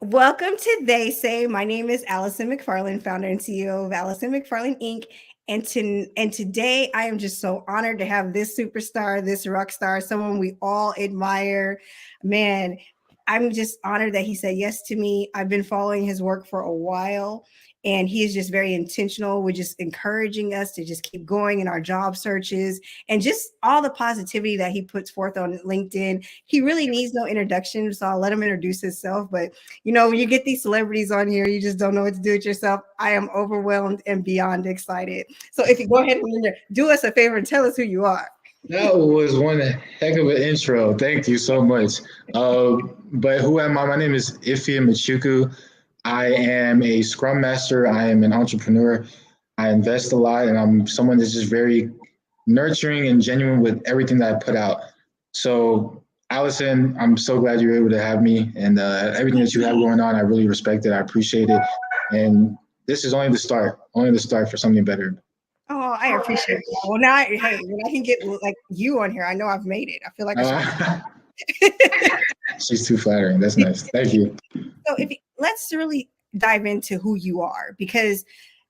Welcome to They Say. My name is Allison McFarland, founder and CEO of Allison McFarland Inc. And today I am just so honored to have this superstar, this rock star, someone we all admire. Man, I'm just honored that he said yes to me. I've been following his work for a while, and he is just very intentional with just encouraging us to just keep going in our job searches and just all the positivity that he puts forth on LinkedIn. He really needs no introduction, so I'll let him introduce himself. But when you get these celebrities on here, you just don't know what to do with yourself. I am overwhelmed and beyond excited. So if you go ahead and do us a favor and tell us who you are. That was one heck of an intro. Thank you so much. But who am I? My name is Ifeanyi Imachukwu. I am a Scrum Master. I am an entrepreneur. I invest a lot, and I'm someone that's just very nurturing and genuine with everything that I put out. So, Allison, I'm so glad you're able to have me, and everything that you have going on, I really respect it. I appreciate it, and this is only the start for something better. Oh, I appreciate it. Well, now, hey, when I can get like you on here, I know I've made it. I feel like Uh, she's too flattering. That's nice. Thank you. So let's really dive into who you are, because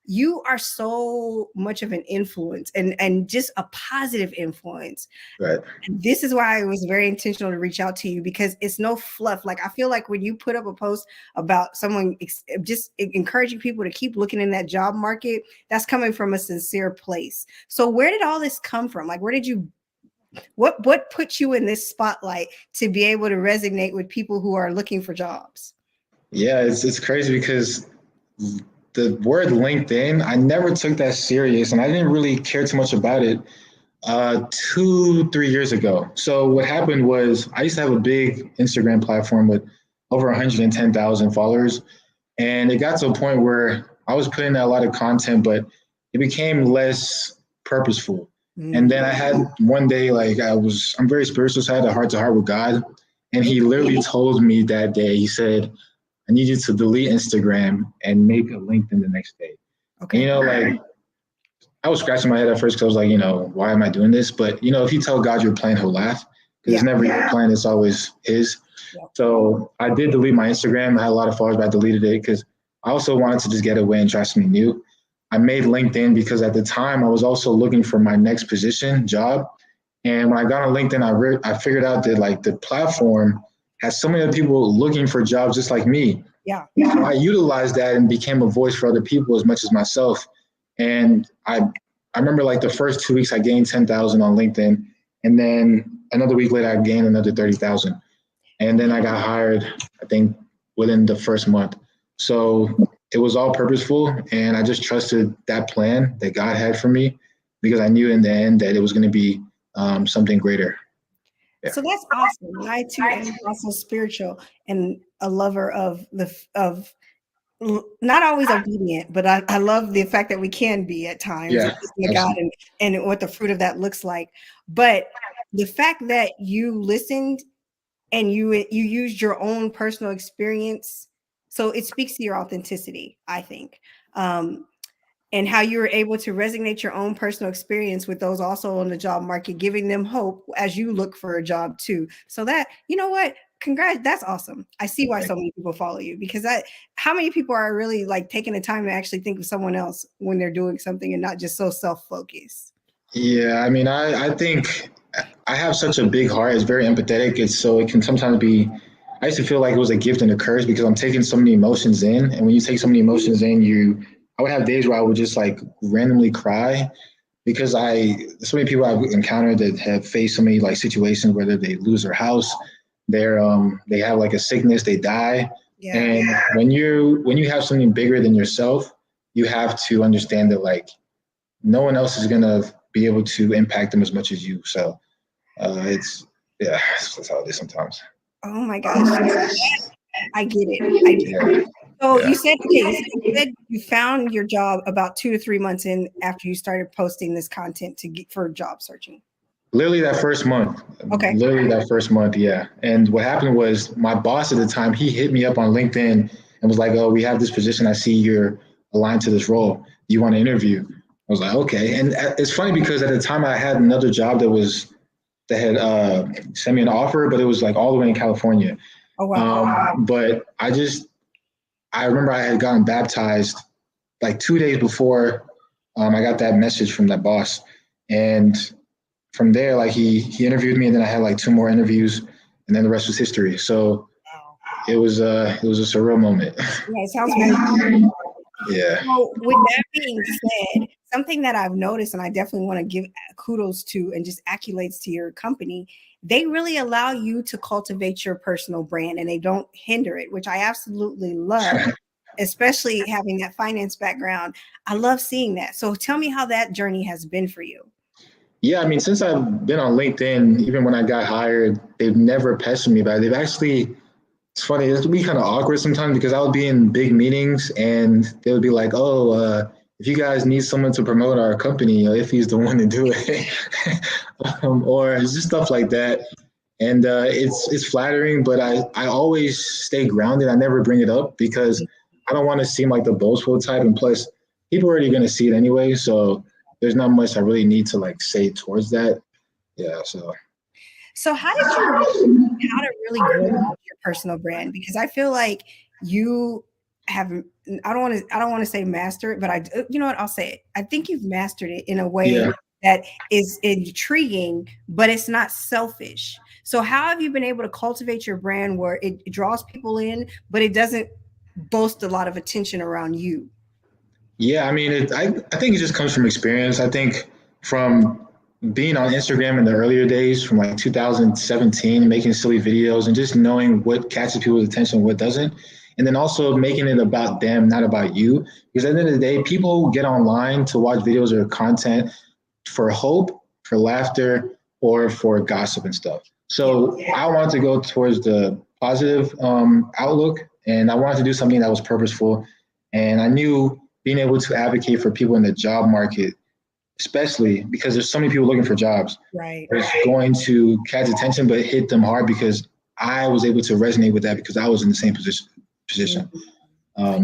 you are so much of an influence and just a positive influence. Right. And this is why I was very intentional to reach out to you, because it's no fluff. Like, I feel like when you put up a post about someone just encouraging people to keep looking in that job market, that's coming from a sincere place. So where did all this come from? Like, what put you in this spotlight to be able to resonate with people who are looking for jobs? Yeah, it's crazy because the word LinkedIn, I never took that serious and I didn't really care too much about it 3 years ago. So what happened was I used to have a big Instagram platform with over 110,000 followers. And it got to a point where I was putting out a lot of content, but it became less purposeful. And then I had one day, like I'm very spiritual, so I had a heart to heart with God. And he literally told me that day, he said, I need you to delete Instagram and make a LinkedIn the next day. And, Okay. like I was scratching my head at first because I was like, why am I doing this? But, if you tell God your plan, he'll laugh because it's never your plan, it's always his. Yeah. So I did delete my Instagram. I had a lot of followers, but I deleted it because I also wanted to just get away and try something new. I made LinkedIn because at the time I was also looking for my next position, job. And when I got on LinkedIn, I figured out that like the platform has so many other people looking for jobs just like me. Yeah. So I utilized that and became a voice for other people as much as myself. And I remember like the first 2 weeks I gained 10,000 on LinkedIn, and then another week later I gained another 30,000, and then I got hired, I think, within the first month. So it was all purposeful, and I just trusted that plan that God had for me because I knew in the end that it was going to be something greater. Yeah. So that's awesome. I too am also spiritual and a lover not always obedient, but I love the fact that we can be at times and Yeah. listen to God and what the fruit of that looks like. But the fact that you listened and you used your own personal experience, so it speaks to your authenticity, I think. And how you were able to resonate your own personal experience with those also on the job market, giving them hope as you look for a job too. So that, you know what? Congrats. That's awesome. I see why so many people follow you, because how many people are really like taking the time to actually think of someone else when they're doing something and not just so self-focused? Yeah, I mean, I think I have such a big heart. It's very empathetic. So it can sometimes be. I used to feel like it was a gift and a curse because I'm taking so many emotions in, and when you take so many emotions in, I would have days where I would just like randomly cry because so many people I've encountered that have faced so many like situations, whether they lose their house, they have like a sickness, they die, Yeah. and when you have something bigger than yourself, you have to understand that like no one else is gonna be able to impact them as much as you. So it's yeah, that's how it is sometimes. Oh my gosh. I get it. I get it. Yeah, So yeah. you said, okay, so you said you found your job about 2 to 3 months in after you started posting this content for job searching. Literally that first month. Okay. Literally that first month, yeah. And what happened was my boss at the time, he hit me up on LinkedIn and was like, "Oh, we have this position. I see you're aligned to this role. Do you want to interview?" I was like, "Okay." And it's funny because at the time I had another job that had sent me an offer, but it was like all the way in California. Oh wow. But I just I remember I had gotten baptized like 2 days before I got that message from that boss. And from there, like he interviewed me, and then I had like two more interviews, and then the rest was history. So Wow. it was a surreal moment. Yeah, it sounds very. Yeah. So, with that being said, something that I've noticed, and I definitely want to give kudos to and just accolades to your company, they really allow you to cultivate your personal brand and they don't hinder it, which I absolutely love, especially having that finance background. I love seeing that. So, tell me how that journey has been for you. Yeah, I mean, since I've been on LinkedIn, even when I got hired, they've never pestered me about it. They've actually, it's funny, it would be kind of awkward sometimes because I would be in big meetings and they would be like, oh, if you guys need someone to promote our company, if he's the one to do it, or it's just stuff like that. And it's flattering, but I always stay grounded. I never bring it up because I don't want to seem like the boastful type. And plus, people are already going to see it anyway. So there's not much I really need to like say towards that. Yeah. So So, how did you how to really grow your personal brand? Because I feel like you have I don't want to say master it, but you know what, I'll say it. I think you've mastered it in a way yeah. that is intriguing, but it's not selfish. So how have you been able to cultivate your brand where it draws people in, but it doesn't boast a lot of attention around you? Yeah, I mean, I think it just comes from experience. I think from being on Instagram in the earlier days, from like 2017, making silly videos and just knowing what catches people's attention, what doesn't, and then also making it about them, not about you. Because at the end of the day, people get online to watch videos or content for hope, for laughter, or for gossip and stuff. Yeah. So I wanted to go towards the positive outlook, and I wanted to do something that was purposeful. And I knew being able to advocate for people in the job market, especially because there's so many people looking for jobs, Right. is going to catch attention, but hit them hard because I was able to resonate with that because I was in the same position.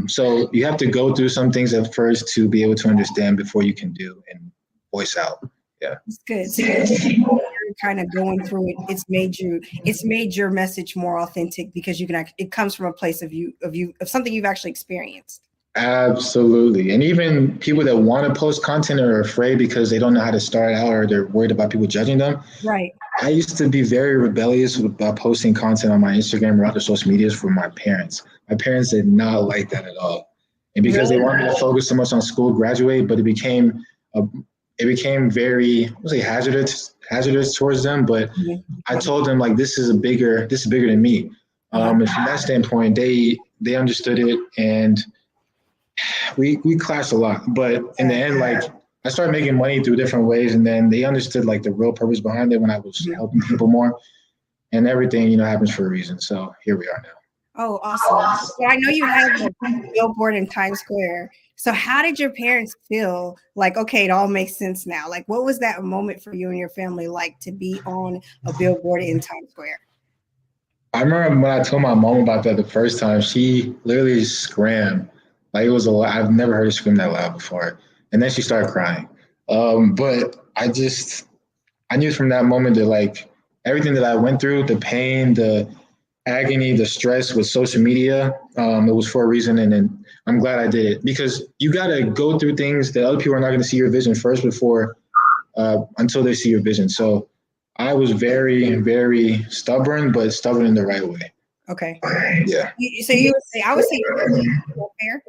So you have to go through some things at first to be able to understand before you can do and voice out. Yeah. It's good. So you're kind of going through it. It's made your message more authentic because you can it comes from a place of something you've actually experienced. Absolutely. And even people that want to post content are afraid because they don't know how to start out or they're worried about people judging them. Right. I used to be very rebellious about posting content on my Instagram or other social medias for my parents. My parents did not like that at all. And because they Really? wanted me to focus so much on school, graduate, but a, it became very, I would say hazardous towards them. But I told them like, this is bigger than me. And from that standpoint, they understood it and we clashed a lot, but in the end, like I started making money through different ways, and then they understood like the real purpose behind it when I was helping people more, and everything happens for a reason. So here we are now. Oh, awesome. So I know you have the billboard in Times Square. So how did your parents feel? Like, okay, it all makes sense now. Like, what was that moment for you and your family like to be on a billboard in Times Square? I remember when I told my mom about that the first time, she literally screamed. Like it was a lot. I've never heard her scream that loud before. And then she started crying. But I knew from that moment that like everything that I went through, the pain, the agony, the stress with social media, it was for a reason. And then I'm glad I did it because you got to go through things that other people are not going to see your vision first before, until they see your vision. So I was very, very stubborn, but stubborn in the right way. Okay. Yeah. So you would say, I would say fair.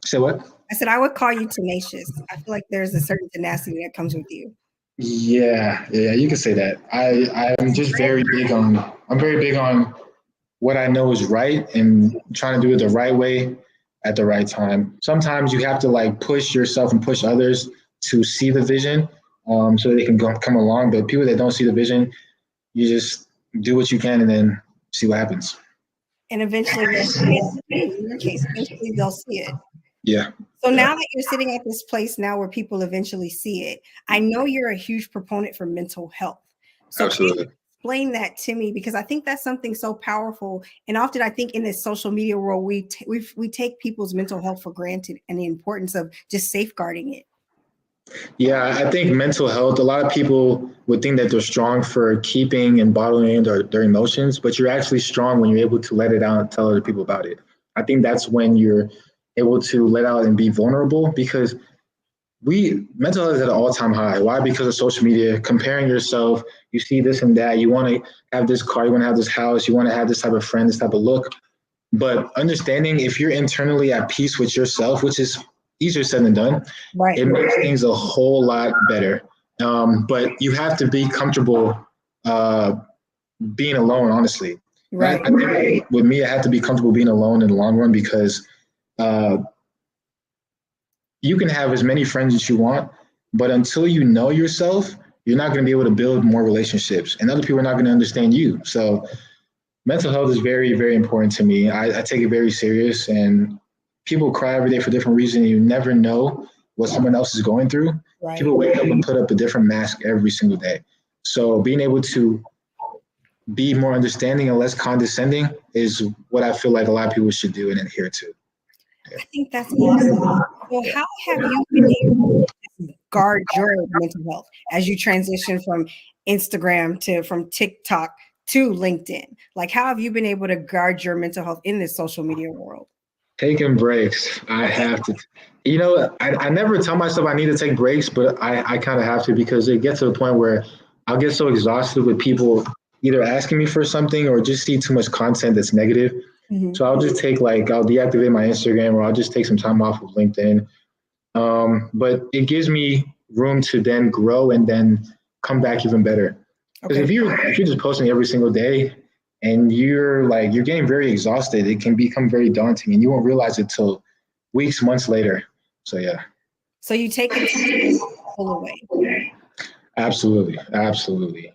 Say what? I said I would call you tenacious. I feel like there's a certain tenacity that comes with you. Yeah, you can say that. I'm just very big on. I'm very big on what I know is right and trying to do it the right way at the right time. Sometimes you have to like push yourself and push others to see the vision, so they can come along. But people that don't see the vision, you just do what you can and then see what happens. And eventually they'll see it. In your case, eventually they'll see it. Yeah. So Yeah. now that you're sitting at this place now where people eventually see it, I know you're a huge proponent for mental health. So can you Absolutely. explain that to me? Because I think that's something so powerful. And often I think in this social media world, we take people's mental health for granted and the importance of just safeguarding it. Yeah, I think mental health, a lot of people would think that they're strong for keeping and bottling in their emotions, but you're actually strong when you're able to let it out and tell other people about it. I think that's when you're able to let out and be vulnerable, because mental health is at an all-time high. Why? Because of social media, comparing yourself. You see this and that. You want to have this car. You want to have this house. You want to have this type of friend, this type of look. But understanding if you're internally at peace with yourself, which is easier said than done, Right. it makes things a whole lot better. But you have to be comfortable being alone, honestly. Right. I think with me, I have to be comfortable being alone in the long run, because you can have as many friends as you want, but until you know yourself, you're not going to be able to build more relationships, and other people are not going to understand you. So mental health is very, very important to me. I take it very serious, and people cry every day for different reasons. You never know what someone else is going through. Right. People wake up and put up a different mask every single day. So being able to be more understanding and less condescending is what I feel like a lot of people should do and adhere to. I think that's awesome. So how have you been able to guard your mental health as you transition from from TikTok to LinkedIn? Like, how have you been able to guard your mental health in this social media world? Taking breaks. I have to, I never tell myself I need to take breaks, but I kind of have to, because it gets to the point where I'll get so exhausted with people either asking me for something or just see too much content that's negative. Mm-hmm. So I'll just I'll deactivate my Instagram, or I'll just take some time off of LinkedIn. But it gives me room to then grow and then come back even better. Because if you're just posting every single day and you're getting very exhausted, it can become very daunting, and you won't realize it till weeks, months later. So yeah. So you take it pull away. Absolutely.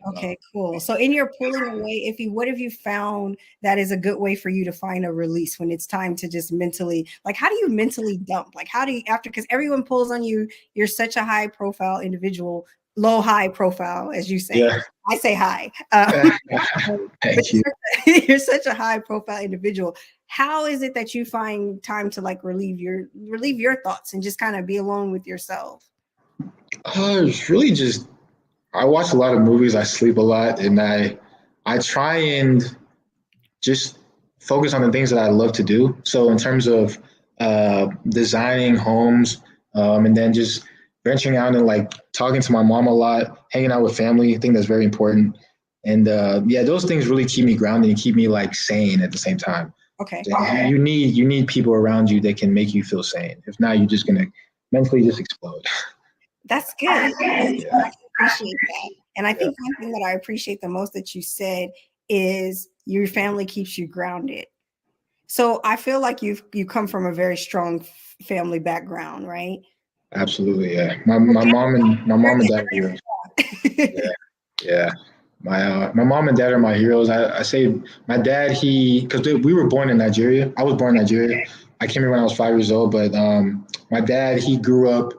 Okay, cool. So in your pulling away, what have you found that is a good way for you to find a release when it's time to just mentally, how do you mentally dump? How do you, because everyone pulls on you, you're such a high profile individual, high profile, as you say. Yeah. I say high. Thank you. You're such a high profile individual. How is it that you find time to relieve your thoughts and just kind of be alone with yourself? It's really just, I watch a lot of movies, I sleep a lot, and I try and just focus on the things that I love to do. So in terms of designing homes, and then just venturing out and talking to my mom a lot, hanging out with family, I think that's very important. And those things really keep me grounded and keep me sane at the same time. Okay. So you need people around you that can make you feel sane. If not, you're just gonna mentally just explode. That's good. Yeah. I appreciate that. And I think one thing that I appreciate the most that you said is your family keeps you grounded. So I feel like you come from a very strong family background, right? Absolutely, yeah. My mom and dad are heroes. Yeah. My mom and dad are my heroes. I say my dad, because we were born in Nigeria. I was born in Nigeria. I came here when I was 5 years old, but my dad, he grew up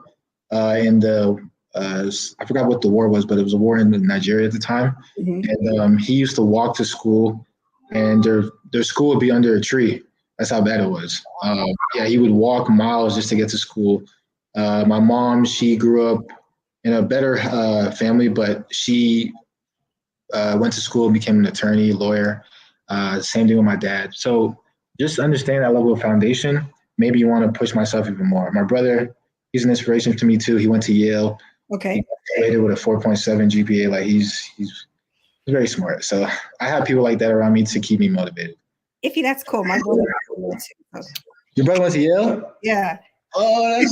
in the I forgot what the war was, but it was a war in Nigeria at the time. Mm-hmm. And he used to walk to school, and their school would be under a tree. That's how bad it was. He would walk miles just to get to school. My mom, she grew up in a better family, but she went to school and became an attorney, lawyer. Same thing with my dad. So just understand that level of foundation. Maybe you want to push myself even more. My brother, he's an inspiration to me too. He went to Yale. Okay. He graduated with a 4.7 GPA. He's very smart. So I have people like that around me to keep me motivated. Ify, that's cool. My brother. Your brother went to Yale? Yeah. Oh,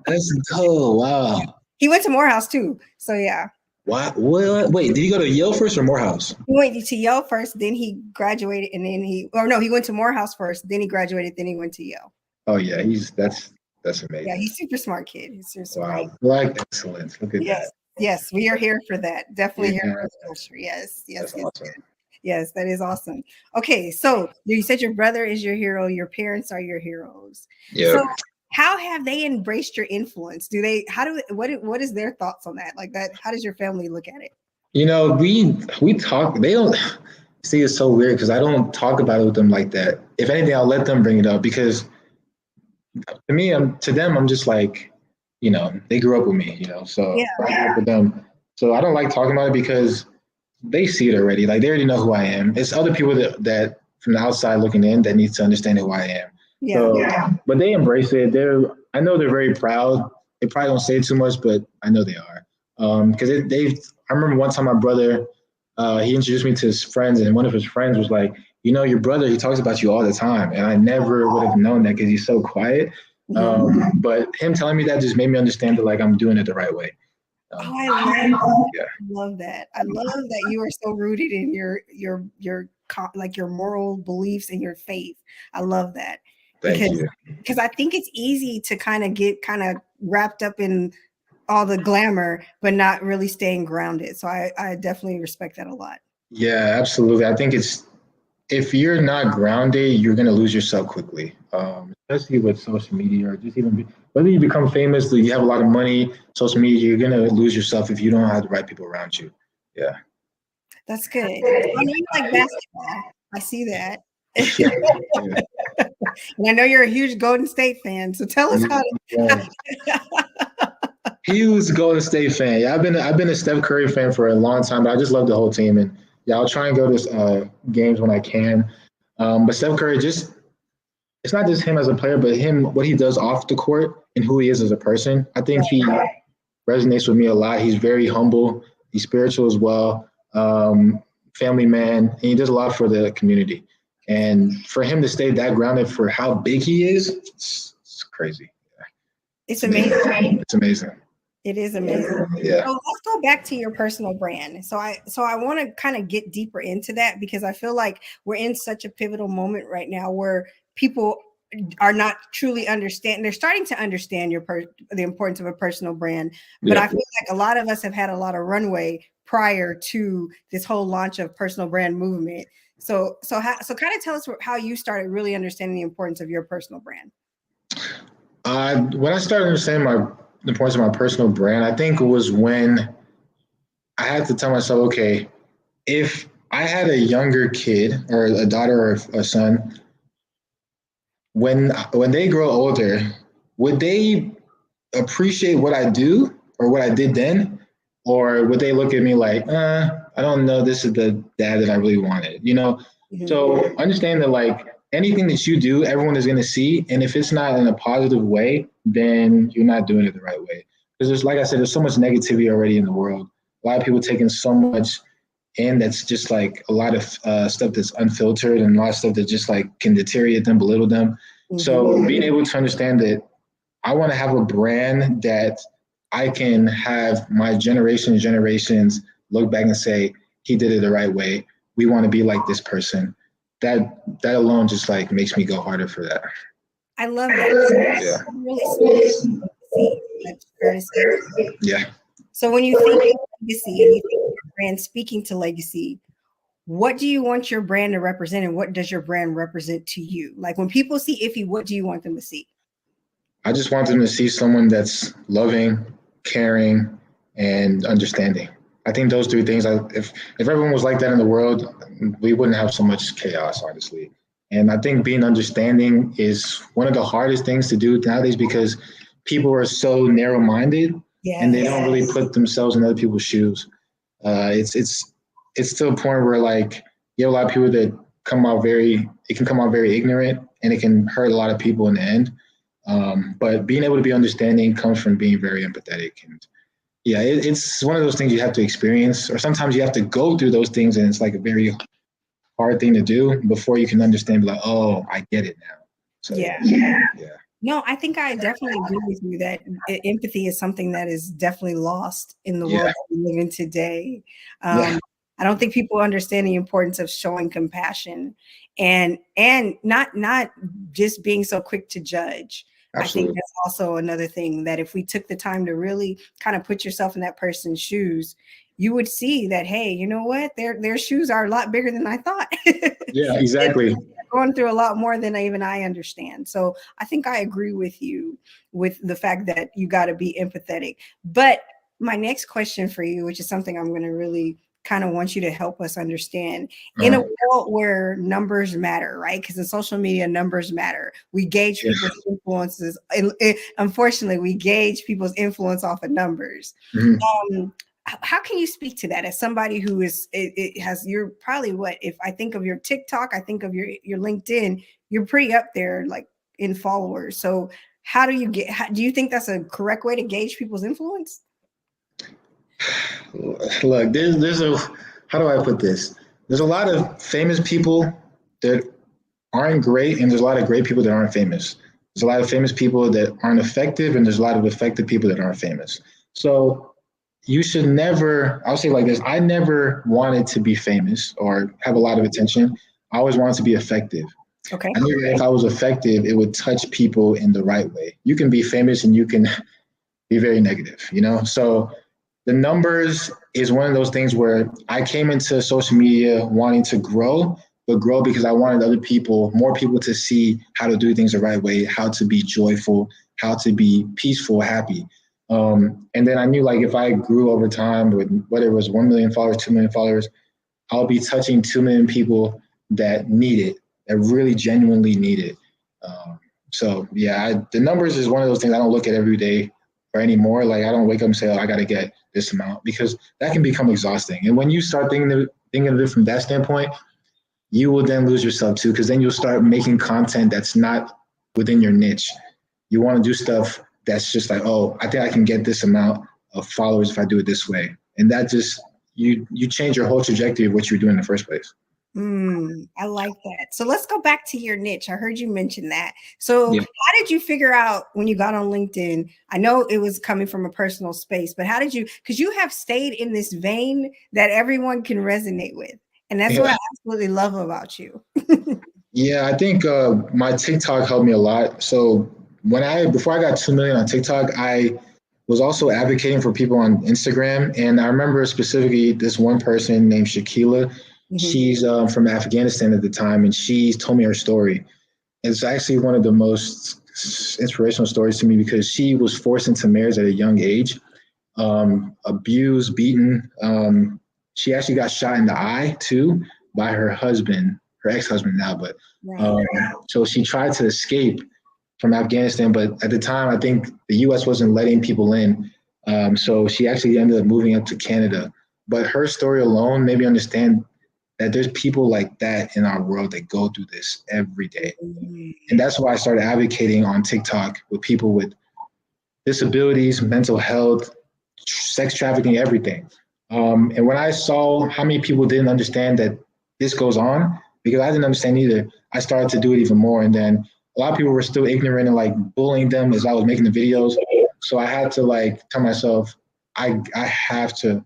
that's cool. Wow. He went to Morehouse too. So yeah. What? Wait, did he go to Yale first or Morehouse? He went to Yale first, then he graduated, and then he went to Morehouse first, then he graduated, then he went to Yale. Oh yeah, that's amazing. Yeah, he's super smart kid. He's super smart. Wow, excellence. Look at that. Yes, we are here for that. Definitely here for the culture. Yes. Awesome. Yes, that is awesome. Okay, so you said your brother is your hero, your parents are your heroes. Yeah. So how have they embraced your influence? What is their thoughts on that? How does your family look at it? We talk, they don't see, it's so weird because I don't talk about it with them like that. If anything, I'll let them bring it up, because to them, I'm just they grew up with me, so I grew up with them. So I don't like talking about it because they see it already. They already know who I am. It's other people that from the outside looking in that needs to understand who I am. Yeah. So, but they embrace it. I know they're very proud. They probably don't say too much, but I know they are. Because I remember one time my brother, he introduced me to his friends, and one of his friends was like, your brother, he talks about you all the time, and I never would have known that because he's so quiet. But him telling me that just made me understand that like I'm doing it the right way. Oh, I love that. I love that you are so rooted in your like your moral beliefs and your faith. I love that. Thank you. Because I think it's easy to kind of get wrapped up in all the glamour, but not really staying grounded. So I definitely respect that a lot. Yeah, absolutely. I think if you're not grounded, you're gonna lose yourself quickly. Especially with social media, or just whether you become famous, you have a lot of money, social media, you're gonna lose yourself if you don't have the right people around you. Yeah. That's good. I know you like basketball. I see that. Yeah. And I know you're a huge Golden State fan. So tell us how to. Huge Golden State fan. Yeah, I've been a Steph Curry fan for a long time, but I just love the whole team. And yeah, I'll try and go to games when I can. But Steph Curry, it's not just him as a player, but what he does off the court and who he is as a person. I think he resonates with me a lot. He's very humble. He's spiritual as well. Family man, and he does a lot for the community. And for him to stay that grounded for how big he is, it's crazy. It's amazing. It's amazing. It is amazing. Yeah. So let's go back to your personal brand. So I want to kind of get deeper into that, because I feel like we're in such a pivotal moment right now where people are not truly understand. They're starting to understand the importance of a personal brand, but I feel like a lot of us have had a lot of runway prior to this whole launch of personal brand movement. So kind of tell us how you started really understanding the importance of your personal brand. When I started understanding the importance of my personal brand, I think it was when I had to tell myself, okay, if I had a younger kid or a daughter or a son, when they grow older, would they appreciate what I do or what I did then? Or would they look at me like, I don't know, this is the dad that I really wanted, So understand that like anything that you do, everyone is going to see. And if it's not in a positive way, then you're not doing it the right way. Because like I said, there's so much negativity already in the world. A lot of people taking so much in that's just like a lot of stuff that's unfiltered, and a lot of stuff that just like can deteriorate them, belittle them. So being able to understand that I want to have a brand that I can have my generations look back and say, he did it the right way. We want to be like this person. That alone just like makes me go harder for that. I love that. Yeah. Really yeah. So when you think of legacy and you think of your brand speaking to legacy, what do you want your brand to represent, and what does your brand represent to you? Like when people see Ify, what do you want them to see? I just want them to see someone that's loving, caring, and understanding. I think those three things, if everyone was like that in the world, we wouldn't have so much chaos, honestly. And I think being understanding is one of the hardest things to do nowadays, because people are so narrow-minded and they don't really put themselves in other people's shoes. It's to a point where like you have a lot of people that can come out very ignorant, and it can hurt a lot of people in the end. But being able to be understanding comes from being very empathetic. And yeah, it's one of those things you have to experience, or sometimes you have to go through those things, and it's like a very hard thing to do before you can understand, like, oh, I get it now. So yeah. No, I think I definitely agree with you that empathy is something that is definitely lost in the world that we live in today. I don't think people understand the importance of showing compassion and not just being so quick to judge. Absolutely. I think that's also another thing, that if we took the time to really kind of put yourself in that person's shoes, you would see that, hey, you know what? Their shoes are a lot bigger than I thought. Yeah, exactly. Going through a lot more than even I understand. So I think I agree with you with the fact that you got to be empathetic. But my next question for you, which is something I'm going to really kind of want you to help us understand, in a world where numbers matter, right? Because in social media, numbers matter. We gauge people's influences. And unfortunately, we gauge people's influence off of numbers. how can you speak to that as somebody who is it has you're probably what if I think of your TikTok, I think of your LinkedIn, you're pretty up there like in followers. So how do you do you think that's a correct way to gauge people's influence? Look, there's a how do I put this? There's a lot of famous people that aren't great, and there's a lot of great people that aren't famous. There's a lot of famous people that aren't effective, and there's a lot of effective people that aren't famous. So you should never, I'll say it like this, I never wanted to be famous or have a lot of attention. I always wanted to be effective. Okay. I knew that if I was effective, it would touch people in the right way. You can be famous and you can be very negative, you know? So the numbers is one of those things where I came into social media wanting to grow, but grow because I wanted other people, more people to see how to do things the right way, how to be joyful, how to be peaceful, happy. And then I knew like if I grew over time with whether it was 1 million followers, 2 million followers, I'll be touching 2 million people that need it, that really genuinely need it. So yeah, the numbers is one of those things I don't look at every day or anymore. Like I don't wake up and say, oh, I got to get this amount because that can become exhausting. And when you start thinking of it from that standpoint, you will then lose yourself too, because then you'll start making content that's not within your niche. You want to do stuff that's just like, oh, I think I can get this amount of followers if I do it this way. And that just, you change your whole trajectory of what you're doing in the first place. I like that. So let's go back to your niche. I heard you mention that. So Yeah. how did you figure out when you got on LinkedIn? I know it was coming from a personal space, but how did you, because you have stayed in this vein that everyone can resonate with. And that's what I absolutely love about you. Yeah, I think my TikTok helped me a lot. So before I got 2 million on TikTok, I was also advocating for people on Instagram. And I remember specifically this one person named Shakila. She's from Afghanistan at the time, and she told me her story. It's actually one of the most inspirational stories to me because she was forced into marriage at a young age, abused, beaten. She actually got shot in the eye too by her husband, her ex-husband now. But so she tried to escape from Afghanistan, but at the time, I think the U.S. wasn't letting people in. So she actually ended up moving up to Canada. But her story alone made me understand that there's people like that in our world that go through this every day. And that's why I started advocating on TikTok with people with disabilities, mental health, sex trafficking, everything. And when I saw how many people didn't understand that this goes on, because I didn't understand either, I started to do it even more. And then a lot of people were still ignorant and like bullying them as I was making the videos. So I had to like tell myself, I have to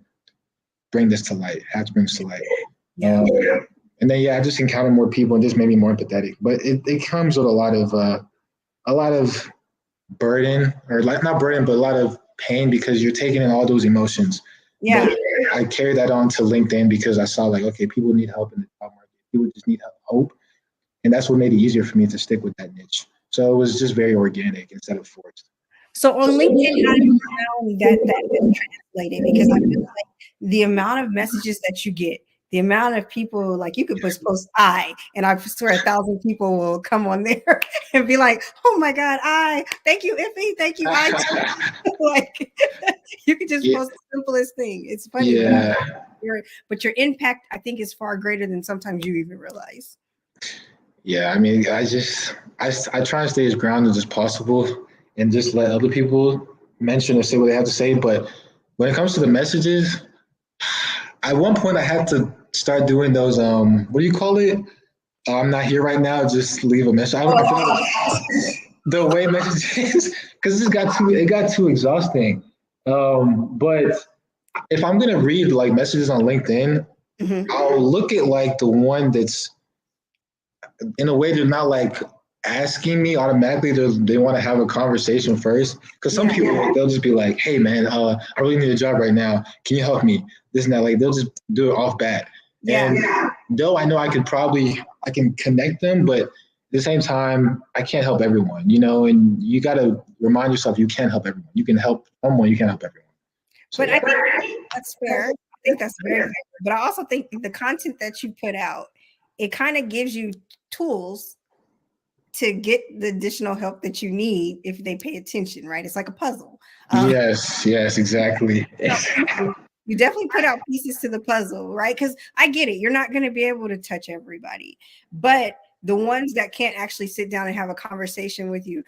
bring this to light, Yeah. And then I just encountered more people and just made me more empathetic. But it comes with a lot of burden, or like not burden, but a lot of pain because you're taking in all those emotions. Yeah. But I carried that on to LinkedIn because I saw like, okay, people need help in the job market. People just need hope. And that's what made it easier for me to stick with that niche. So it was just very organic instead of forced. So on LinkedIn, how do you found that translated? Because I feel like the amount of messages that you get, the amount of people, like you could post I, and I swear 1,000 people will come on there and be like, oh my God, thank you, Ify, thank you, like you could just post the simplest thing. It's funny, but your impact, I think, is far greater than sometimes you even realize. Yeah, I mean, I try and stay as grounded as possible and just let other people mention or say what they have to say. But when it comes to the messages, at one point I had to start doing those, what do you call it? I'm not here right now, just leave a message. I feel like the way messages, because it got too exhausting. But if I'm gonna read like messages on LinkedIn, I'll look at like the one that's in a way they're not like asking me automatically. They want to have a conversation first. Because some people they'll just be like, "Hey man, I really need a job right now. Can you help me?" This and that. Like they'll just do it off bat. And though I know I can connect them, but at the same time, I can't help everyone, you know, and you got to remind yourself you can't help everyone. You can help someone, you can't help everyone. So, but I think that's fair. I think that's very fair. But I also think the content that you put out, it kind of gives you tools to get the additional help that you need if they pay attention, right? It's like a puzzle. Yes, exactly. You definitely put out pieces to the puzzle, right? Because I get it. You're not going to be able to touch everybody, but the ones that can't actually sit down and have a conversation with you,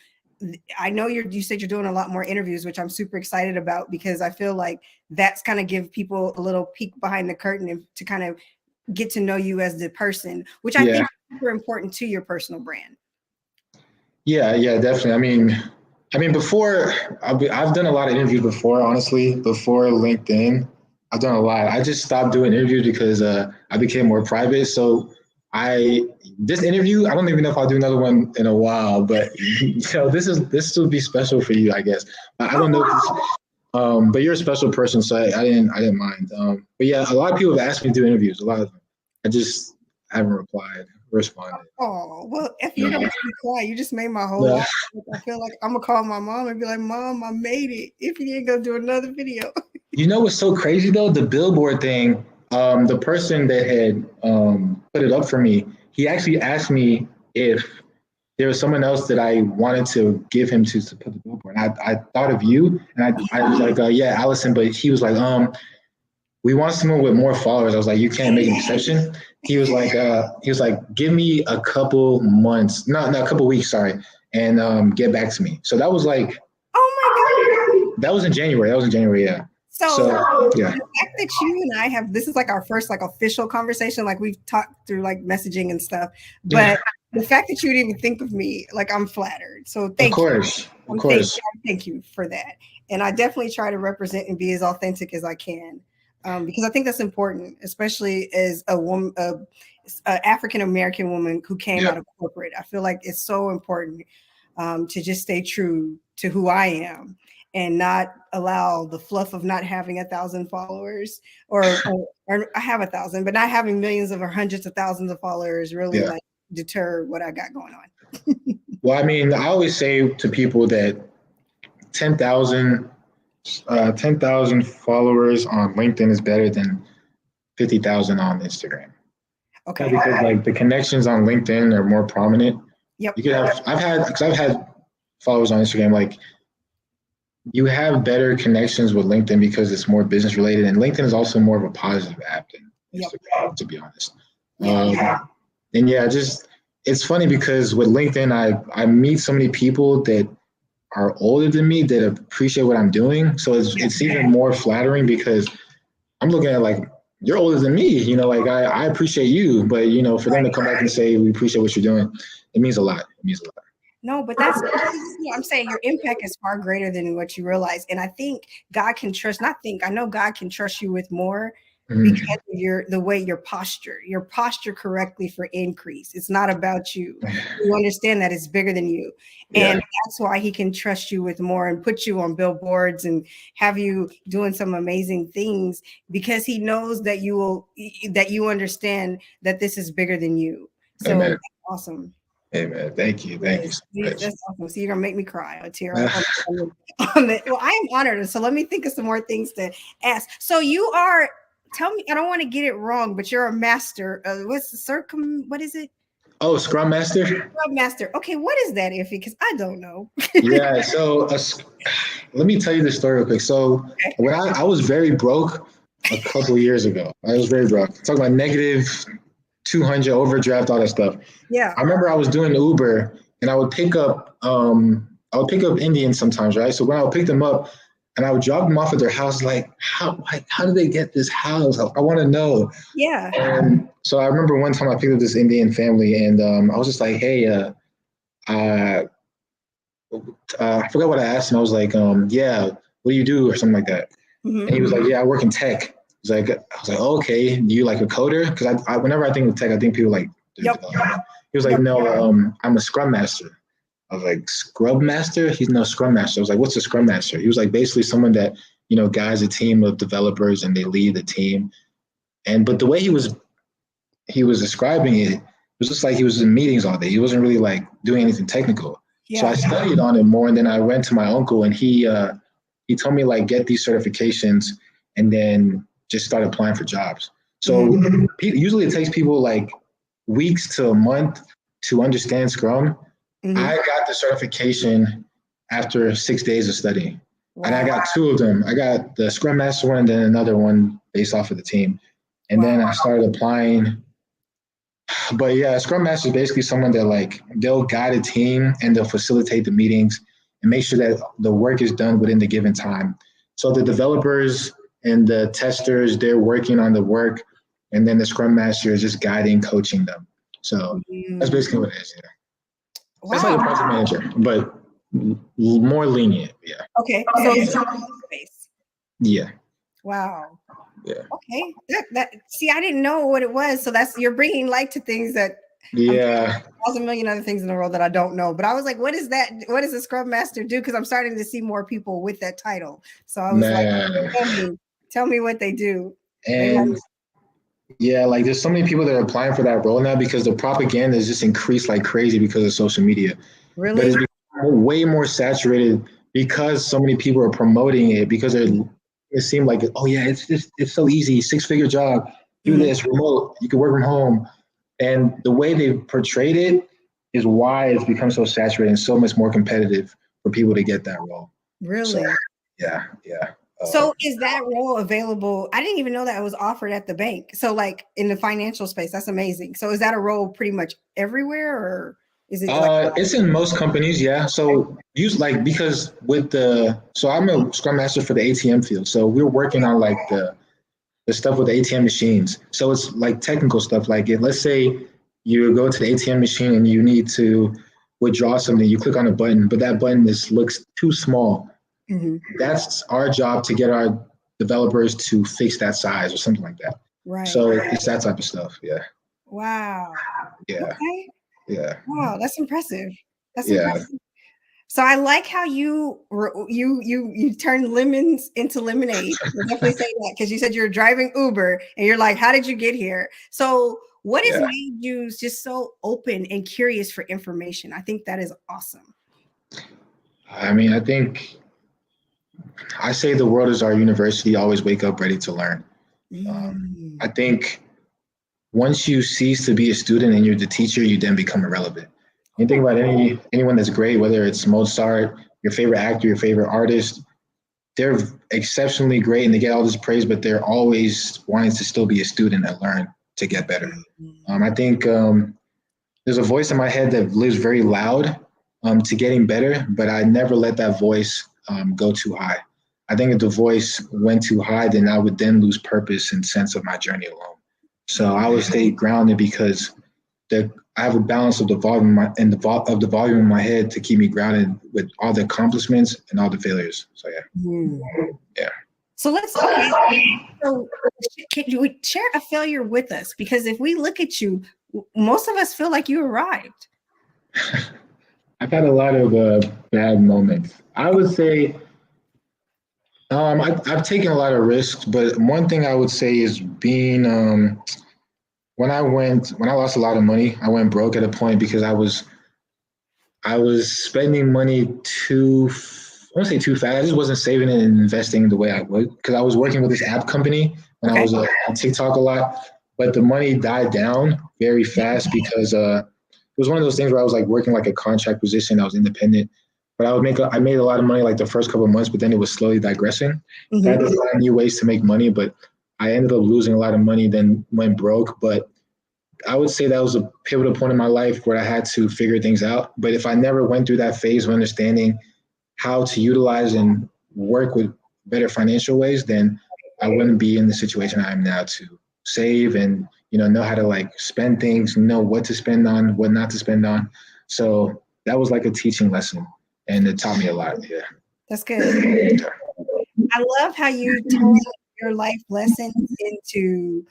I know you said you're doing a lot more interviews, which I'm super excited about because I feel like that's kind of give people a little peek behind the curtain and to kind of get to know you as the person, which I think is super important to your personal brand. Yeah, definitely. Before I've done a lot of interviews before, honestly, before LinkedIn. I've done a lot. I just stopped doing interviews because I became more private. So this interview, I don't even know if I'll do another one in a while, but this will be special for you, I guess. I don't know if but you're a special person, so I didn't mind. But yeah, a lot of people have asked me to do interviews. A lot of them. I just haven't responded. Oh, well, if you don't make me cry, you just made my whole Yeah. life. I feel like I'm gonna call my mom and be like, Mom, I made it. If you ain't gonna do another video. You know what's so crazy though? The billboard thing. The person that had put it up for me, he actually asked me if there was someone else that I wanted to give him to put the billboard. I thought of you, and I was like, yeah, Allison. But he was like, we want someone with more followers. I was like, you can't make an exception. He was like, give me a couple months, not a couple weeks, sorry, and get back to me. So that was like, Oh my God. that was in January, yeah. So yeah. the fact that you and I have this is like our first like official conversation, like we've talked through like messaging and stuff, but the fact that you would even think of me, like I'm flattered. So thank you. Of course. Thank you for that. And I definitely try to represent and be as authentic as I can. Because I think that's important, especially as a woman, a African American woman who came out of corporate. I feel like it's so important to just stay true to who I am and not allow the fluff of not having 1,000 followers or I have 1,000, but not having millions of or hundreds of thousands of followers really like deter what I got going on. Well, I mean, I always say to people that 10,000 10,000 followers on LinkedIn is better than 50,000 on Instagram. Okay. Because like the connections on LinkedIn are more prominent. Yep. You could have, I've had followers on Instagram, like you have better connections with LinkedIn because it's more business related. And LinkedIn is also more of a positive app than Instagram, to be honest. And yeah, it's funny because with LinkedIn, I meet so many people that are older than me that appreciate what I'm doing. So it's even more flattering because I'm looking at like, you're older than me, like I appreciate you, but for them to come back and say, we appreciate what you're doing, it means a lot. No, but that's I'm saying your impact is far greater than what you realize. And I think God can trust, I know God can trust you with more because of the way your posture correctly for increase. It's not about you. You understand that it's bigger than you. And that's why he can trust you with more and put you on billboards and have you doing some amazing things because he knows that you understand that this is bigger than you. So that's awesome. Amen. Thank you. Thank you so much. That's awesome. So you're gonna make me cry. A tear on it. Well, I am honored. So let me think of some more things to ask. So you are. Tell me. I don't want to get it wrong, but you're a master. What's the What is it? Oh, Scrum Master. Scrum Master. Okay, what is that, Iffy? Because I don't know. Yeah. So let me tell you the story real quick. So when I was very broke a couple years ago, I was very broke. Talking about negative 200 overdraft, all that stuff. Yeah. I remember I was doing Uber and I would pick up Indians sometimes, right? So when I would pick them up and I would drop them off at their house, like how did they get this house? I want to know. Yeah. And so I remember one time I picked up this Indian family and I was just like, hey, I forgot what I asked him. I was like, yeah, what do you do or something like that? And he was like, yeah, I work in tech. I was like, oh, okay. Do you like a coder? Because I whenever I think of tech, I think people like. He was like, no, I'm a Scrum Master. I was like, Scrum Master? He's no Scrum Master. I was like, what's a Scrum Master? He was like, basically someone that guides a team of developers and they lead the team. But the way he was describing it was just like he was in meetings all day. He wasn't really like doing anything technical. Yeah. So I studied on it more, and then I went to my uncle, and he told me like get these certifications, and then just start applying for jobs. So usually it takes people like weeks to a month to understand Scrum. I got the certification after 6 days of studying. And I Wow. got two of them. I got the Scrum Master one and then another one based off of the team. And then Wow. I started applying. But yeah, Scrum Master is basically someone that like they'll guide a team and they'll facilitate the meetings and make sure that the work is done within the given time. So the developers and the testers, they're working on the work, and then the Scrum Master is just guiding, coaching them. So that's Mm. basically what it is. Yeah. So it's like a Wow. project manager, but more lenient. Yeah. Okay. So it's space. Yeah. Wow. Yeah. Okay. That see, I didn't know what it was. So that's you're bringing light to things that I'm Yeah. there's a million other things in the world that I don't know. But I was like, what is that? What does a Scrum Master do? Because I'm starting to see more people with that title. So I was like, Man. tell me what they do. Maybe And yeah, like there's so many people that are applying for that role now because the propaganda is just increased like crazy because of social media. But really? it's become way more saturated because so many people are promoting it because it seemed like, oh yeah, it's so easy, 6-figure job, do Mhm. this remote, you can work from home. And the way they portrayed it is why it's become so saturated and so much more competitive for people to get that role. So Really? yeah, yeah. So is that role available? I didn't even know that it was offered at the bank. So like in the financial space, that's amazing. So is that a role pretty much everywhere or is it like It's in most companies, yeah. So use like because with so I'm a scrum master for the ATM field. So we're working on like the stuff with the ATM machines. So it's like technical stuff. Like let's say you go to the ATM machine and you need to withdraw something, you click on a button, but that button looks too small. Mhm. That's our job to get our developers to fix that size or something like that. Right. So it's that type of stuff. Yeah. Wow. Yeah. Okay. Yeah. Wow, that's impressive. That's Yeah. impressive. So I like how you turn lemons into lemonade. We'll definitely say that because you said you're driving Uber and you're like, how did you get here? So what has Yeah. made you just so open and curious for information? I think that is awesome. I mean, I think I say the world is our university. Always wake up ready to learn. Mm. I think once you cease to be a student and you're the teacher, you then become irrelevant. You think Oh, about anyone that's great, whether it's Mozart, your favorite actor, your favorite artist, they're exceptionally great and they get all this praise, but they're always wanting to still be a student and learn to get better. I think there's a voice in my head that lives very loud to getting better, but I never let that voice go too high. I think if the voice went too high, then I would then lose purpose and sense of my journey alone. So I would stay grounded because I have a balance of the volume of the volume in my head to keep me grounded with all the accomplishments and all the failures. So yeah. So let's okay. So can you share a failure with us? Because if we look at you, most of us feel like you arrived. I've had a lot of bad moments. I would say I've taken a lot of risks, but one thing I would say is being when I lost a lot of money, I went broke at a point because I was spending money I won't say too fast. I just wasn't saving it and investing the way I would because I was working with this app company when I Okay. was on TikTok a lot, but the money died down very fast because it was one of those things where I was like working like a contract position. I was independent, but I made a lot of money like the first couple of months, but then it was slowly digressing. So I had to find new ways to make money, but I ended up losing a lot of money, then went broke. But I would say that was a pivotal point in my life where I had to figure things out. But if I never went through that phase of understanding how to utilize and work with better financial ways, then I wouldn't be in the situation I am now to save and know how to like spend things, know what to spend on, what not to spend on. So that was like a teaching lesson, and it taught me a lot. Yeah. That's good. I love how you turn your life lessons into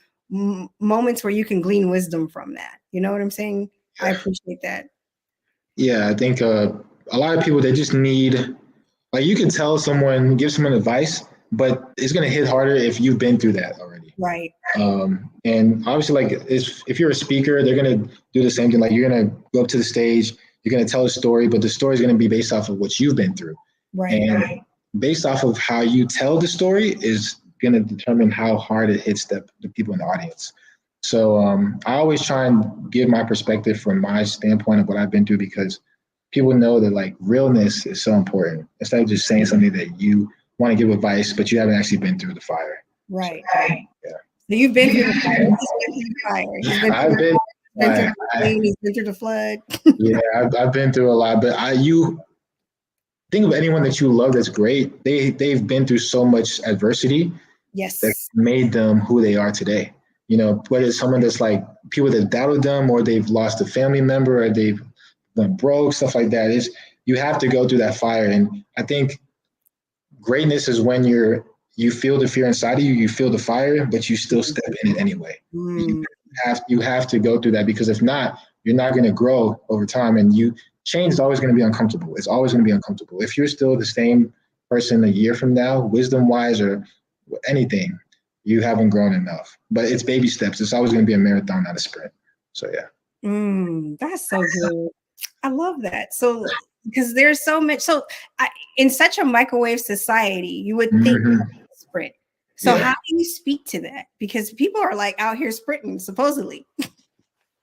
moments where you can glean wisdom from that. You know what I'm saying? I appreciate that. Yeah, I think a lot of people they just need like you can tell someone, give someone advice, but it's gonna hit harder if you've been through that already. Right. And obviously, like if you're a speaker, they're gonna do the same thing. Like you're gonna go up to the stage, you're gonna tell a story, but the story is gonna be based off of what you've been through, Right. and based off of how you tell the story is gonna determine how hard it hits the people in the audience. So I always try and give my perspective from my standpoint of what I've been through because people know that like realness is so important. Instead of just saying something that you want to give advice, but you haven't actually been through the fire. So, Right. yeah. So you've been through the fire. He's been through the fire. He's been through I've the been, fire. He's been through I, the rain. He's been through the flood. yeah, I've been through a lot, but you think of anyone that you love that's great. They've been through so much adversity that Yes. made them who they are today. You know, whether it's someone that's like people that doubted them, or they've lost a family member, or they've went broke, stuff like that. Is you have to go through that fire, and I think greatness is when you feel the fear inside of you, you feel the fire, but you still step in it anyway. Mm. You have to go through that, because if not, you're not going to grow over time, and change is always going to be uncomfortable. It's always going to be uncomfortable. If you're still the same person a year from now, wisdom wise or anything, you haven't grown enough. But it's baby steps. It's always going to be a marathon, not a sprint. So yeah. That's so good. I love that. So because there's so much. So in such a microwave society, you would think sprint. So how do you speak to that? Because people are like out here sprinting, supposedly.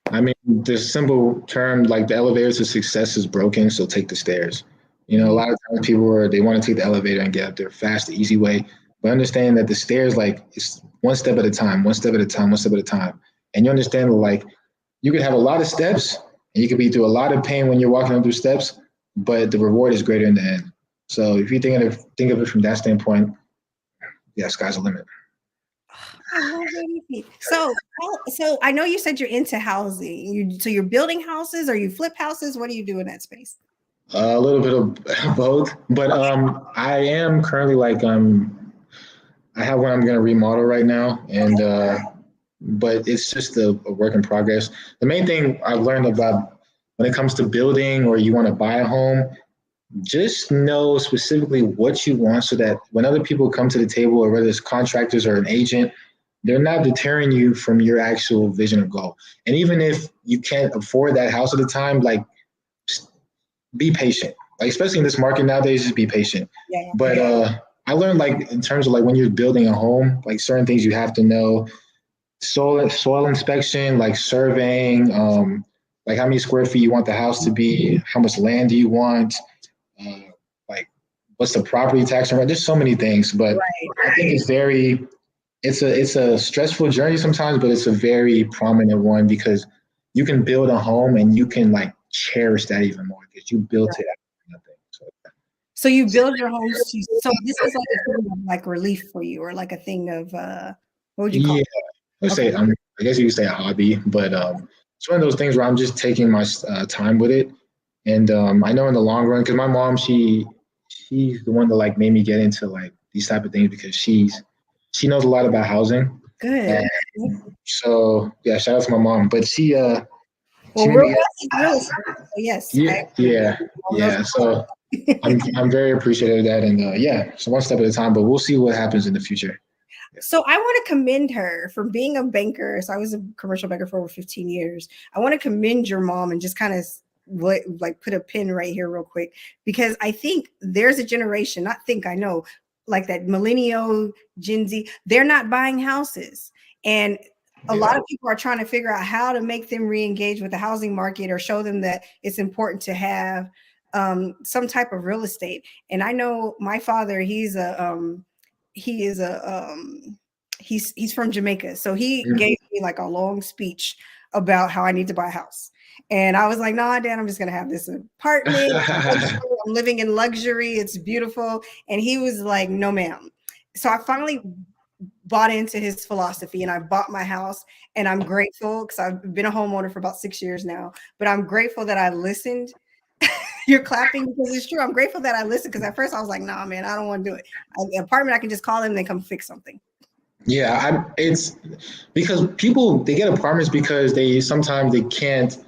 I mean, the simple term, like the elevator to success is broken, so take the stairs. You know, a lot of times they want to take the elevator and get up there fast, the easy way, but understand that the stairs, like, it's one step at a time, one step at a time, one step at a time. And you understand that, like, you could have a lot of steps and you could be through a lot of pain when you're walking up through steps, but the reward is greater in the end. So if you think of it from that standpoint, yeah, sky's the limit. I love it. So I know you said you're into housing. So you're building houses, or you flip houses? What do you do in that space? A little bit of both, but I am currently like I have one I'm going to remodel right now, and but it's just a work in progress. The main thing I've learned about when it comes to building, or you want to buy a home, just know specifically what you want, so that when other people come to the table, or whether it's contractors or an agent, they're not deterring you from your actual vision or goal. And even if you can't afford that house at the time, like, be patient. Like, especially in this market nowadays, just be patient. Yeah. But I learned, like, in terms of like when you're building a home, like certain things you have to know: soil inspection, like surveying, like how many square feet you want the house to be, how much land do you want, uh, like what's the property tax rate. There's so many things, but I think it's a stressful journey sometimes, but it's a very prominent one, because you can build a home and you can like cherish that even more, because you built it out of nothing. So you build your homes so this is like a thing of like relief for you, or like a thing of what would you call Yeah, it? let's say I guess you could say a hobby, but it's one of those things where I'm just taking my time with it, and I know in the long run, because my mom, she's the one that like made me get into like these type of things, because she knows a lot about housing. Good. And so yeah, shout out to my mom. But she Well, made me real estate, so yes. yeah. So I'm very appreciative of that, and yeah, so one step at a time. But we'll see what happens in the future. So I want to commend her for being a banker. So I was a commercial banker for over 15 years. I want to commend your mom and just kind of like put a pin right here real quick, because I think there's a generation, I know, like that millennial, Gen Z, they're not buying houses. And a lot of people are trying to figure out how to make them re-engage with the housing market, or show them that it's important to have some type of real estate. And I know my father, he's from Jamaica. So he gave me like a long speech about how I need to buy a house. And I was like, nah, Dad, I'm just going to have this apartment. I'm living in luxury. It's beautiful. And he was like, no, ma'am. So I finally bought into his philosophy, and I bought my house, and I'm grateful, because I've been a homeowner for about 6 years now, but I'm grateful that I listened. You're clapping because it's true. I'm grateful that I listened, because at first I was like, nah, man, I don't want to do it. An apartment, I can just call them and they come fix something. Yeah, it's because people, they get apartments because sometimes they can't,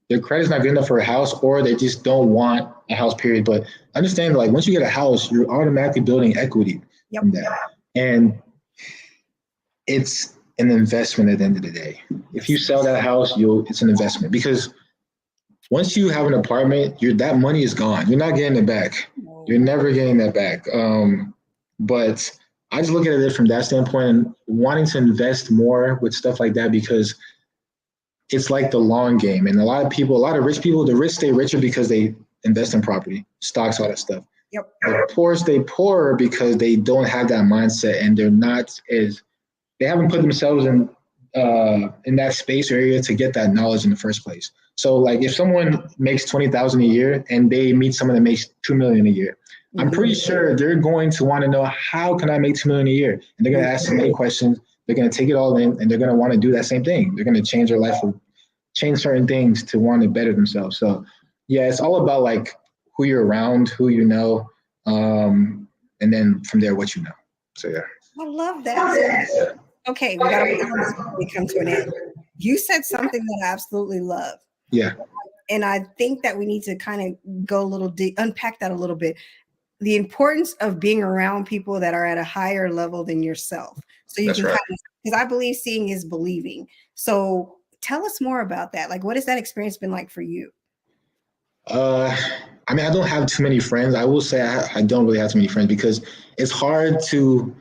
their credit's not good enough for a house, or they just don't want a house, period. But understand, like, once you get a house, you're automatically building equity from that. And it's an investment at the end of the day. If you sell that house, it's an investment, because once you have an apartment, that money is gone. You're not getting it back. You're never getting that back. But I just look at it from that standpoint, and wanting to invest more with stuff like that, because it's like the long game. And a lot of rich people, the rich stay richer because they invest in property, stocks, all that stuff. Yep. The poor stay poorer because they don't have that mindset, and they haven't put themselves in that space or area to get that knowledge in the first place. So like if someone makes 20,000 a year and they meet someone that makes 2 million a year, I'm pretty sure they're going to want to know, how can I make 2 million a year? And they're going to ask many questions. They're going to take it all in, and they're going to want to do that same thing. They're going to change their life, or change certain things to want to better themselves. So yeah, it's all about like who you're around, who you know, and then from there, what you know. So yeah. I love that. So, okay, we got to come to an end. You said something that I absolutely love. Yeah. And I think that we need to kind of go a little deep, unpack that a little bit. The importance of being around people that are at a higher level than yourself. So you That's can right. because I believe seeing is believing. So tell us more about that. Like, what has that experience been like for you? I mean, I don't have too many friends. I will say I don't really have too many friends because it's hard to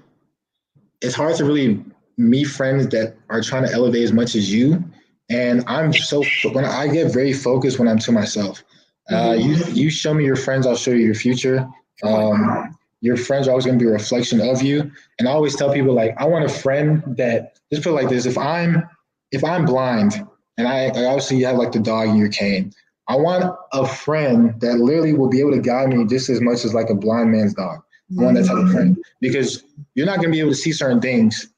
really meet friends that are trying to elevate as much as you. And when I get very focused when I'm to myself. You show me your friends, I'll show you your future. Your friends are always going to be a reflection of you. And I always tell people, like, I want a friend that, just put it like this: if I'm blind, and I obviously you have like the dog in your cane, I want a friend that literally will be able to guide me just as much as like a blind man's dog. I want that type of friend, because you're not going to be able to see certain things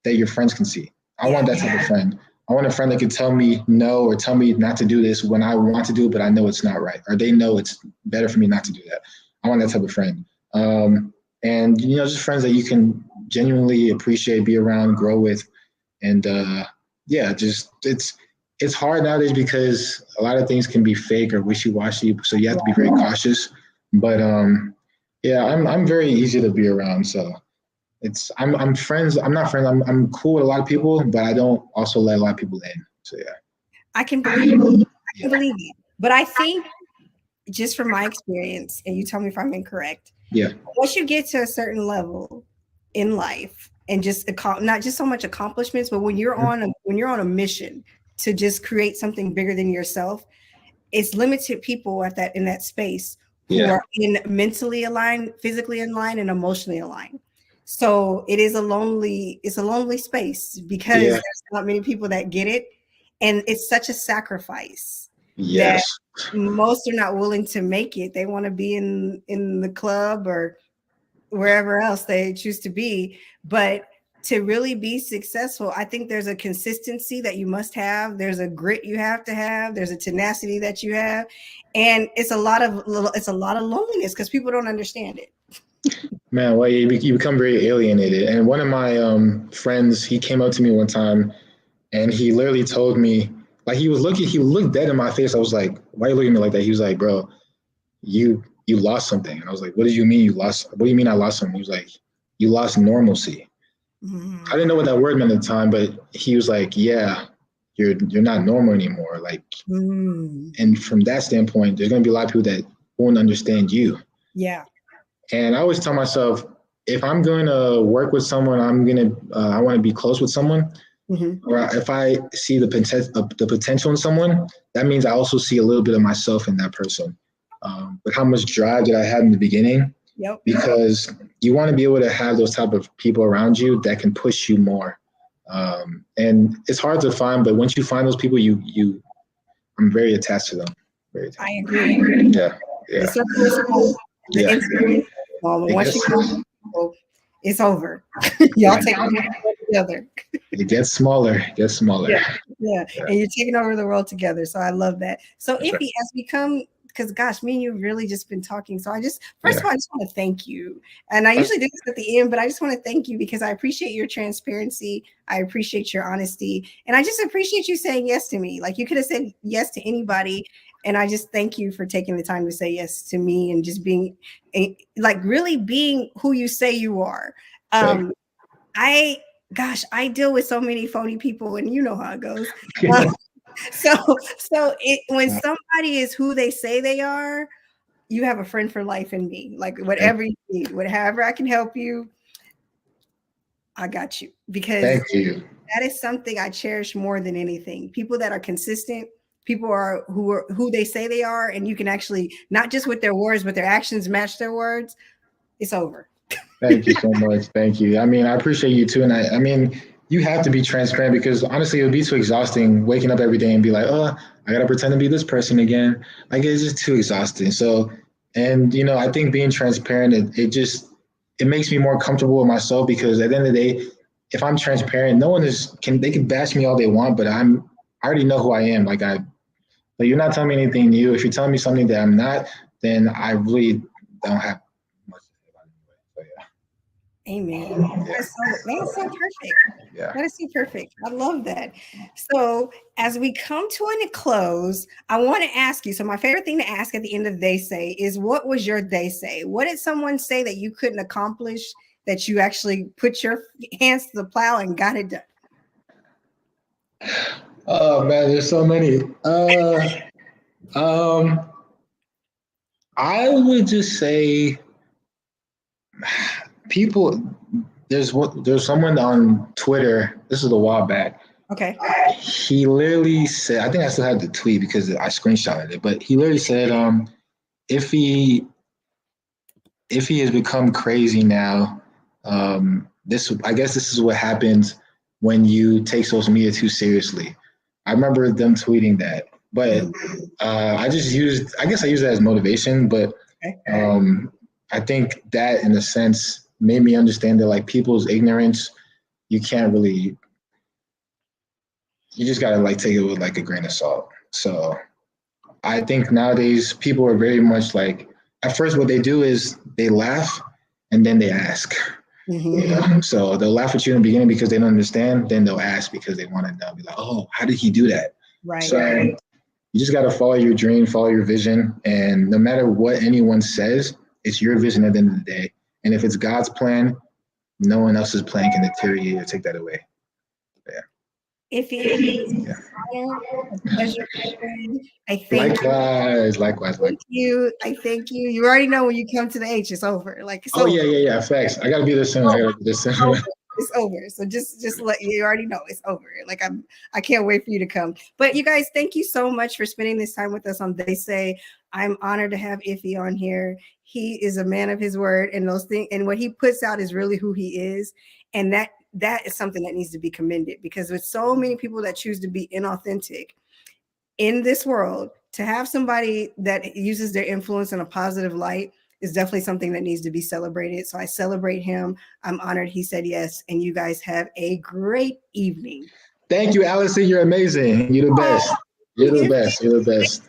that your friends can see. I want that type of friend. I want a friend that can tell me no, or tell me not to do this when I want to do it, but I know it's not right, or they know it's better for me not to do that. I want that type of friend. And just friends that you can genuinely appreciate, be around, grow with, and just it's hard nowadays because a lot of things can be fake or wishy-washy, so you have to be very cautious. But I'm very easy to be around. So I'm friends. I'm not friends. I'm cool with a lot of people, but I don't also let a lot of people in. So yeah. I can believe it. I can believe it. But I think, just from my experience, and you tell me if I'm incorrect. Yeah. Once you get to a certain level in life, and just not just so much accomplishments, but when you're on a mission to just create something bigger than yourself, it's limited people in that space who are mentally aligned, physically aligned, and emotionally aligned. So it's a lonely space, because there's not many people that get it, and it's such a sacrifice that most are not willing to make it. They want to be in the club or wherever else they choose to be. But to really be successful, I think there's a consistency that you must have. There's a grit you have to have. There's a tenacity that you have. And it's a lot of loneliness because people don't understand it. Man, well, you become very alienated. And one of my friends, he came up to me one time, and he literally told me, like, he looked dead in my face. I was like, why are you looking at me like that? He was like, bro, you lost something. And I was like, what do you mean you lost? What do you mean I lost something? He was like, you lost normalcy. I didn't know what that word meant at the time, but he was like, yeah, you're not normal anymore. Like, and from that standpoint, there's going to be a lot of people that won't understand you. Yeah. And I always tell myself, if I'm going to work with someone, I want to be close with someone. Or if I see the potential in someone, that means I also see a little bit of myself in that person. But how much drive did I have in the beginning? Yep. Because you want to be able to have those type of people around you that can push you more. And it's hard to find, but once you find those people, I'm very attached to them. I agree. Yeah. The circle is small. The intimate is small. Once you come, it's over. Y'all take it together. It gets smaller. Yeah. And you're taking over the world together. So I love that. So Ify, as we come, because gosh, me and you have really just been talking. So first of all, I just want to thank you. And I usually do this at the end, but I just want to thank you because I appreciate your transparency. I appreciate your honesty. And I just appreciate you saying yes to me. Like, you could have said yes to anybody. And I just thank you for taking the time to say yes to me and just being really being who you say you are. I deal with so many phony people, and you know how it goes. When somebody is who they say they are, you have a friend for life in me. Like, whatever you need, whatever I can help you, I got you. Because thank you. That is something I cherish more than anything. People that are consistent, people are who they say they are, and you can actually, not just with their words, but their actions match their words, it's over. Thank you so much. Thank you. I mean, I appreciate you too. And I mean, you have to be transparent because honestly, it would be too exhausting waking up every day and be like, oh, I got to pretend to be this person again. Like, it's just too exhausting. So, and, I think being transparent, it makes me more comfortable with myself because at the end of the day, if I'm transparent, no one they can bash me all they want, but I already know who I am. Like you're not telling me anything new. If you're telling me something that I'm not, then I really don't have much to say about it anyway. So Amen. yeah. That is so perfect. Yeah. That is so perfect. I love that. So, as we come to a close, I want to ask you. So, my favorite thing to ask at the end of They Say is, what was your They Say? What did someone say that you couldn't accomplish that you actually put your hands to the plow and got it done? Oh man, there's so many. I would just say people. There's someone on Twitter. This is a while back. Okay. He literally said, I think I still have the tweet because I screenshotted it, but he literally said, if he has become crazy now, I guess this is what happens when you take social media too seriously. I remember them tweeting that, but I guess I used that as motivation, but I think that in a sense made me understand that like people's ignorance, you can't really, you just gotta like take it with like a grain of salt. So I think nowadays people are very much like, at first what they do is they laugh and then they ask. Mm-hmm. So they'll laugh at you in the beginning because they don't understand, then they'll ask because they want to know, be like, oh, how did he do that? Right. So you just got to follow your dream, follow your vision. And no matter what anyone says, it's your vision at the end of the day. And if it's God's plan, no one else's plan can deteriorate or take that away. Yeah. It's a pleasure. I thank Likewise. you. I thank you. You already know when you come to the H, it's over. Like it's over. Yeah. Facts. I gotta be there soon. It's over. So just let you already know it's over. Like I can't wait for you to come. But you guys, thank you so much for spending this time with us on They Say. I'm honored to have Ify on here. He is a man of his word, and those things, and what he puts out is really who he is. And that is something that needs to be commended, because with so many people that choose to be inauthentic in this world, to have somebody that uses their influence in a positive light is definitely something that needs to be celebrated. So I celebrate him. I'm honored he said yes. And you guys have a great evening. Thank you, Allison. You're amazing. You're the best. You're the best.